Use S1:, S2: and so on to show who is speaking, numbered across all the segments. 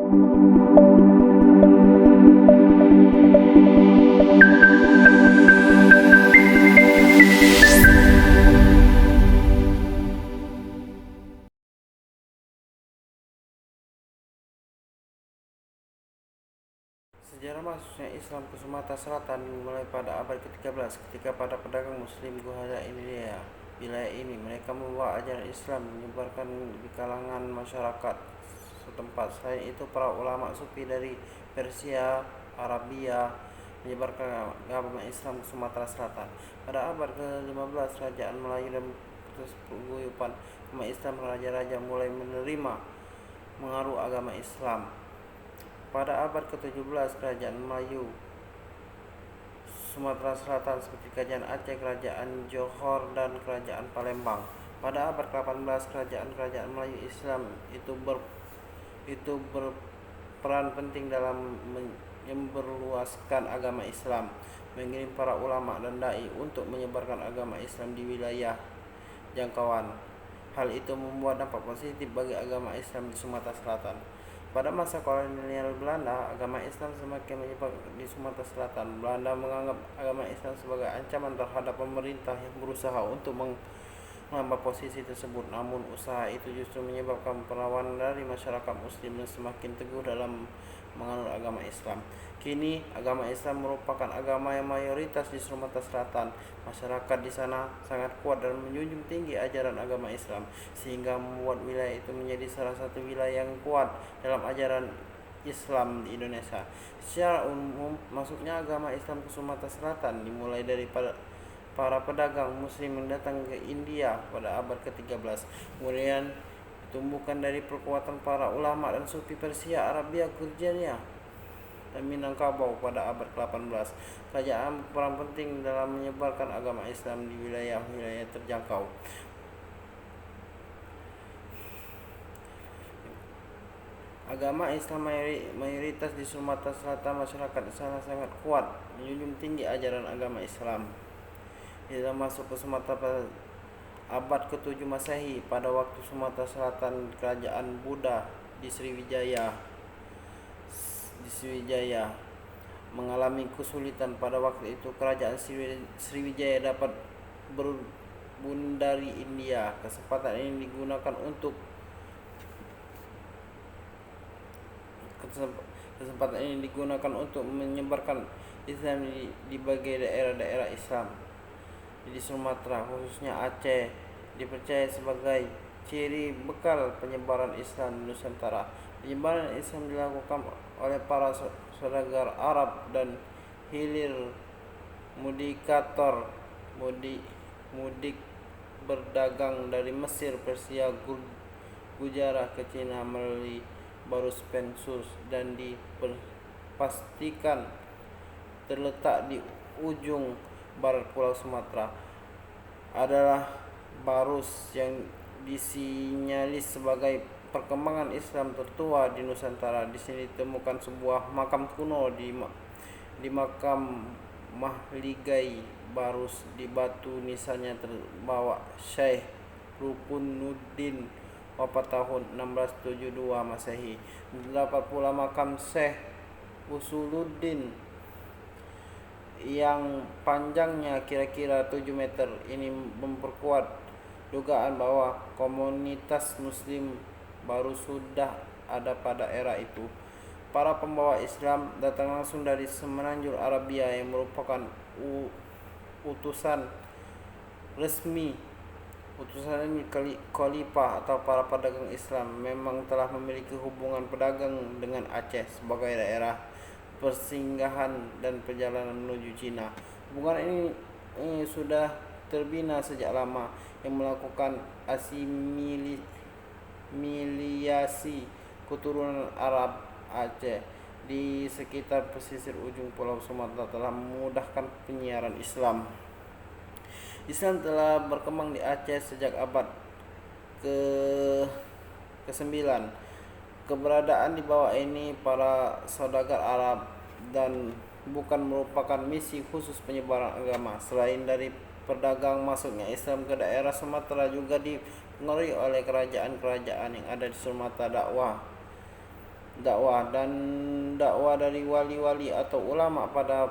S1: Sejarah masuknya Islam ke Sumatera Selatan dimulai pada abad ke-13 ketika para pedagang Muslim Ghuaja India wilayah ini. Mereka membawa ajaran Islam menyebarkan di kalangan masyarakat setempat. Selain itu, para ulama sufi dari Persia, Arabia menyebarkan agama Islam ke Sumatera Selatan. Pada abad ke-15, kerajaan Melayu dan paguyuban agama Islam, raja-raja mulai menerima mengaruh agama Islam. Pada abad ke-17, kerajaan Melayu Sumatera Selatan seperti Kerajaan Aceh, Kerajaan Johor, dan Kerajaan Palembang. Pada abad ke-18, kerajaan-kerajaan Melayu Islam itu berperan penting dalam memperluaskan agama Islam, mengirim para ulama dan dai untuk menyebarkan agama Islam di wilayah jangkauan. Hal itu membuat dampak positif bagi agama Islam di Sumatera Selatan. Pada masa kolonial Belanda, agama Islam semakin menyebar di Sumatera Selatan. Belanda menganggap agama Islam sebagai ancaman terhadap pemerintah yang berusaha untuk menambah posisi tersebut. Namun, usaha itu justru menyebabkan perlawanan dari masyarakat Muslim yang semakin teguh dalam menganut agama Islam. Kini, agama Islam merupakan agama yang mayoritas di Sumatera Selatan. Masyarakat di sana sangat kuat dan menjunjung tinggi ajaran agama Islam, sehingga membuat wilayah itu menjadi salah satu wilayah yang kuat dalam ajaran Islam di Indonesia. Secara umum, masuknya agama Islam ke Sumatera Selatan dimulai dari para pedagang Muslim yang datang ke India pada abad ke-13. Kemudian ditumbuhkan dari perkuatan para ulama dan sufi Persia, Arabia, Gurjania, dan Minangkabau pada abad ke-18. Kerajaan berperan penting dalam menyebarkan agama Islam di wilayah-wilayah terjangkau. Agama Islam mayoritas di Sumatera Selatan. Masyarakat di sana sangat kuat menjunjung tinggi ajaran agama Islam. Dia masuk ke Sumatera pada abad ke-7 Masehi. Pada waktu Sumatera Selatan kerajaan Buddha di Sriwijaya mengalami kesulitan. Pada waktu itu kerajaan Sriwijaya dapat berbun dari India. Kesempatan ini digunakan untuk menyebarkan Islam di berbagai daerah-daerah Islam di Sumatera, khususnya Aceh, dipercaya sebagai ciri bekal penyebaran Islam di Nusantara. Penyebaran Islam dilakukan oleh para saudagar Arab dan hilir mudik berdagang dari Mesir, Persia, Gujarat ke Cina melalui Barus-Pensus dan dipastikan terletak di ujung barat Pulau Sumatera adalah Barus yang disinyalis sebagai perkembangan Islam tertua di Nusantara. Di sini ditemukan sebuah makam kuno di makam Mahligai Barus. Di batu nisannya terbawa Syekh Rukunuddin wafat tahun 1672 Masehi. Terdapat pula makam Syekh Usuluddin yang panjangnya kira-kira 7 meter. Ini memperkuat dugaan bahwa komunitas Muslim baru sudah ada pada era itu. Para pembawa Islam datang langsung dari semenanjung Arabia yang merupakan utusan resmi. Utusan ini khalifah atau para pedagang Islam memang telah memiliki hubungan pedagang dengan Aceh sebagai daerah persinggahan dan perjalanan menuju Cina. Hubungan ini sudah terbina sejak lama, yang melakukan asimilasi keturunan Arab Aceh di sekitar pesisir ujung Pulau Sumatera telah memudahkan penyiaran Islam. Islam telah berkembang di Aceh sejak abad ke-9. Keberadaan di bawah ini para saudagar Arab dan bukan merupakan misi khusus penyebaran agama. Selain dari pedagang, masuknya Islam ke daerah Sumatera juga dipengaruhi oleh kerajaan-kerajaan yang ada di Sumatera. dakwah dari wali-wali atau ulama pada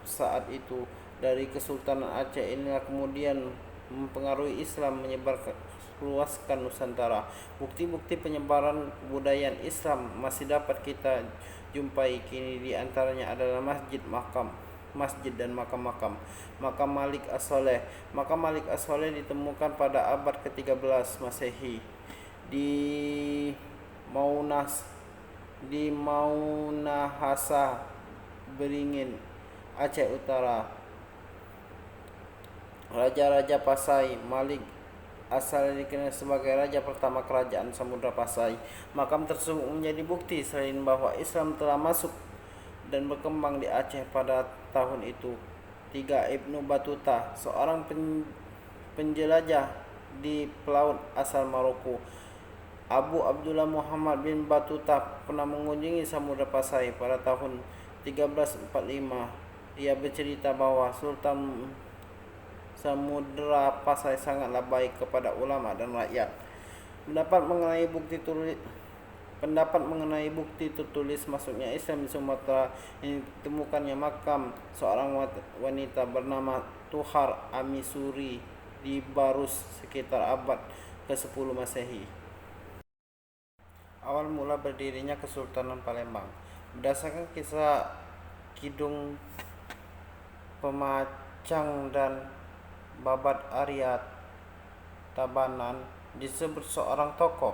S1: saat itu dari Kesultanan Aceh inilah kemudian mempengaruhi Islam menyebar ke luaskan Nusantara. Bukti-bukti penyebaran kebudayaan Islam masih dapat kita jumpai kini, di antaranya adalah masjid dan makam-makam. Makam Malik As-Saleh. Makam Malik As-Saleh ditemukan pada abad ke-13 Masehi di Maunas di Maunahasa, Beringin, Aceh Utara. Raja-raja Pasai. Malik As-Saleh dikenal sebagai raja pertama kerajaan Samudra Pasai. Makam tersebut menjadi bukti selain bahwa Islam telah masuk dan berkembang di Aceh pada tahun itu. 3. Ibnu Battuta, seorang penjelajah di pelaut asal Maroko. Abu Abdullah Muhammad bin Battuta pernah mengunjungi Samudra Pasai pada tahun 1345. Ia bercerita bahwa Sultan Samudra Pasai sangatlah baik kepada ulama dan rakyat. Pendapat mengenai bukti tertulis masuknya Islam di Sumatera ini ditemukannya makam seorang wanita bernama Tuhar Amisuri di Barus sekitar abad ke-10 Masehi. Awal mula berdirinya Kesultanan Palembang. Berdasarkan kisah Kidung Pemacang dan Babat Arya Tabanan, disebut seorang tokoh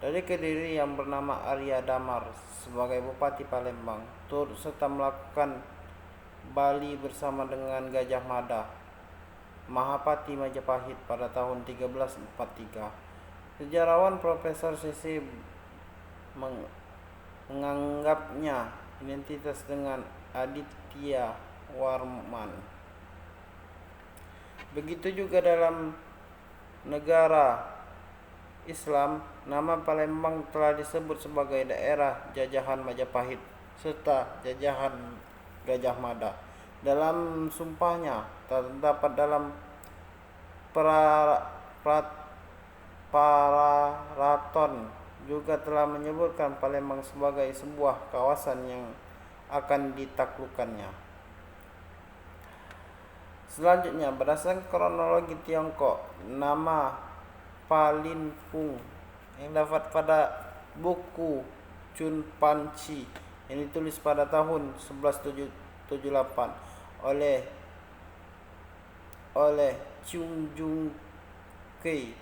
S1: dari Kediri yang bernama Arya Damar sebagai Bupati Palembang, turut serta melakukan Bali bersama dengan Gajah Mada, Mahapati Majapahit pada tahun 1343. Sejarawan Profesor Sisi menganggapnya identitas dengan Aditya Warman. Begitu juga dalam negara Islam, nama Palembang telah disebut sebagai daerah jajahan Majapahit serta jajahan Gajah Mada. Dalam sumpahnya terdapat dalam Paraton juga telah menyebutkan Palembang sebagai sebuah kawasan yang akan ditaklukkannya. Selanjutnya, berdasarkan kronologi Tiongkok, nama Palinpung yang dapat pada buku Chun Panci yang ditulis pada tahun 1178 oleh Chung Jung Kei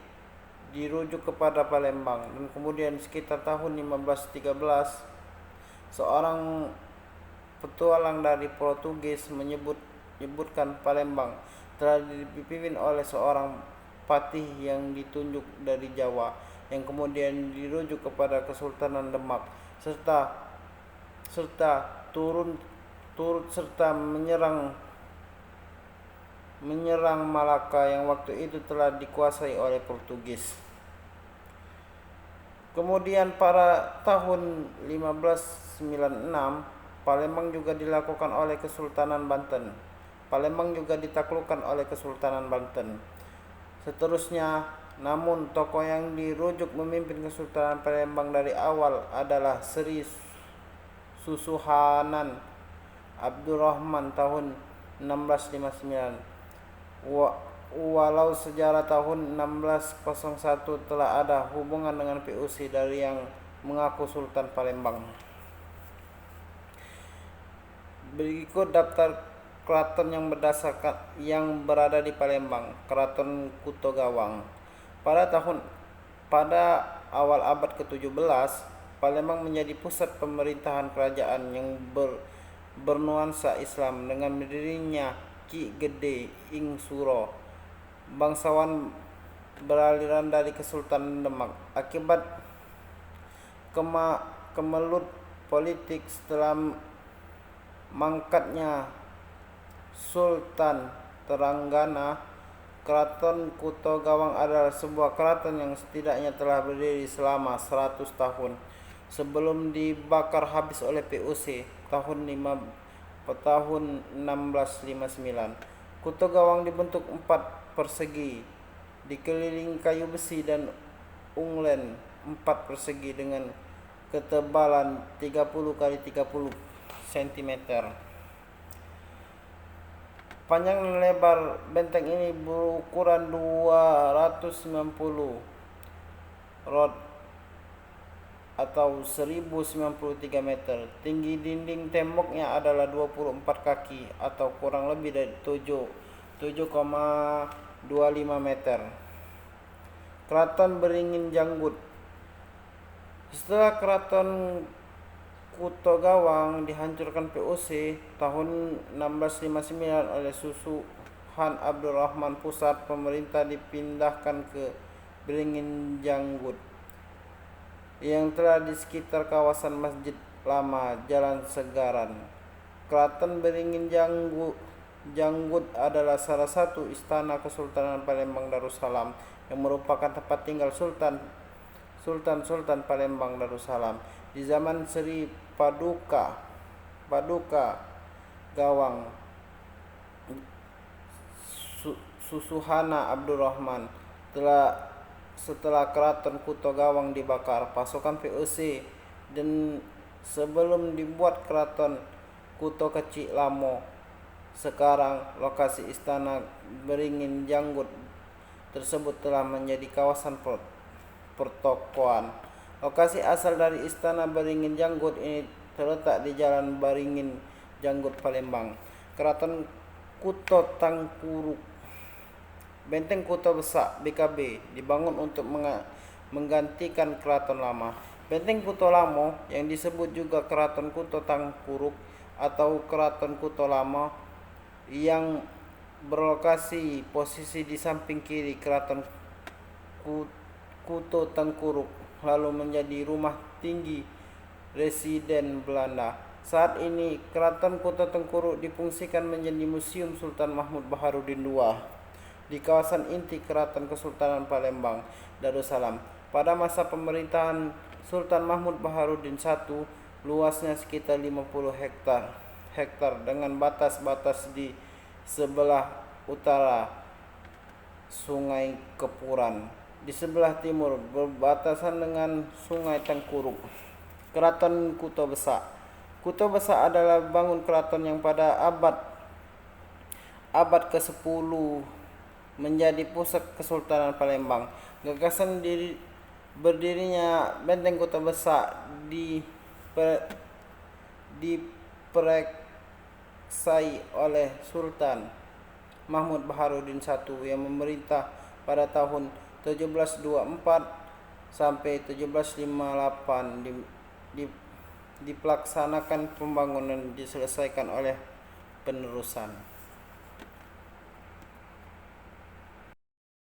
S1: dirujuk kepada Palembang, dan kemudian sekitar tahun 1513 seorang petualang dari Portugis menyebutkan Palembang telah dipimpin oleh seorang patih yang ditunjuk dari Jawa, yang kemudian dirujuk kepada Kesultanan Demak serta turut serta menyerang Malaka yang waktu itu telah dikuasai oleh Portugis. Kemudian pada tahun 1596 Palembang juga dilakukan oleh Kesultanan Banten. Palembang juga ditaklukkan oleh Kesultanan Banten. Seterusnya, namun tokoh yang dirujuk memimpin Kesultanan Palembang dari awal adalah Sri Susuhanan Abdurrahman tahun 1659. Walau sejarah tahun 1601 telah ada hubungan dengan PUC dari yang mengaku Sultan Palembang. Berikut daftar keraton yang berada di Palembang. Keraton Kutogawang. Pada awal abad ke-17, Palembang menjadi pusat pemerintahan kerajaan yang bernuansa Islam dengan berdirinya Ki Gede Ing Suro, bangsawan beraliran dari Kesultanan Demak. Akibat kemelut politik setelah mangkatnya Sultan Terengganu, Keraton Kutogawang adalah sebuah keraton yang setidaknya telah berdiri selama 100 tahun sebelum dibakar habis oleh PUC tahun 1659. Kutogawang dibentuk 4 persegi, dikelilingi kayu besi dan unglen 4 persegi dengan ketebalan 30 kali 30 cm. Panjang dan lebar benteng ini berukuran 290 rod atau 1093 meter. Tinggi dinding temboknya adalah 24 kaki atau kurang lebih dari 7,25 meter. Keraton Beringin Janggut. Setelah Keraton Kuto Gawang dihancurkan VOC tahun 1659 oleh Susuhan Abdurrahman Pusat, pemerintah dipindahkan ke Beringin Janggut yang telah di sekitar kawasan Masjid Lama, Jalan Segaran. Keraton Beringin Janggut adalah salah satu istana Kesultanan Palembang Darussalam yang merupakan tempat tinggal Sultan Palembang Darussalam di zaman Sri Paduka Gawang Susuhana Abdurrahman. Setelah Keraton Kuto Gawang dibakar pasukan VOC dan sebelum dibuat Keraton Kuto Kecik Lamo, sekarang lokasi istana Beringin Janggut tersebut telah menjadi kawasan pertokoan. Lokasi asal dari istana Beringin Janggut ini terletak di Jalan Beringin Janggut, Palembang. Keraton Kuto Tangkuruk. Benteng Kuto Besak BKB dibangun untuk menggantikan Keraton Lama. Benteng Kuto Lamo yang disebut juga Keraton Kuto Tangkuruk atau Keraton Kuto Lama yang berlokasi posisi di samping kiri Keraton Kuto Tangkuruk lalu menjadi rumah tinggi residen Belanda. Saat ini Keraton Kuto Tangkuruk difungsikan menjadi Museum Sultan Mahmud Baharudin II di kawasan inti Keraton Kesultanan Palembang Darussalam. Pada masa pemerintahan Sultan Mahmud Baharudin I, luasnya sekitar 50 hektar dengan batas-batas di sebelah utara Sungai Kepuran, di sebelah timur berbatasan dengan Sungai Tangkuruk. Keraton Kuto Besak. Kuto Besak adalah bangun keraton yang pada abad ke-10 menjadi pusat Kesultanan Palembang. Gagasan berdirinya Benteng Kuto Besak dipereksai oleh Sultan Mahmud Baharudin I yang memerintah pada tahun 1724 sampai 1758. Dipelaksanakan pembangunan diselesaikan oleh penerusan.